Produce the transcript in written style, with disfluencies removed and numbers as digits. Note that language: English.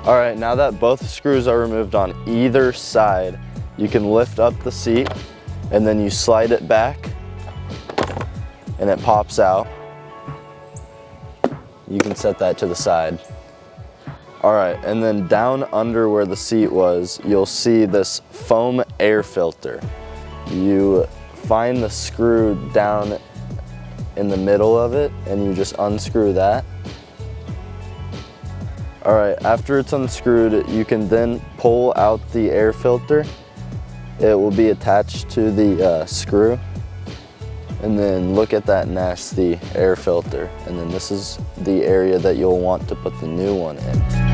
All right, now that both screws are removed on either side, you can lift up the seat and then you slide it back and it pops out. You can set that to the side. All right, and then down under where the seat was, you'll see this foam air filter. You find the screw down in the middle of it and you just unscrew that. All right, after it's unscrewed, you can then pull out the air filter. It will be attached to the screw. And then look at that nasty air filter. And then this is the area that you'll want to put the new one in.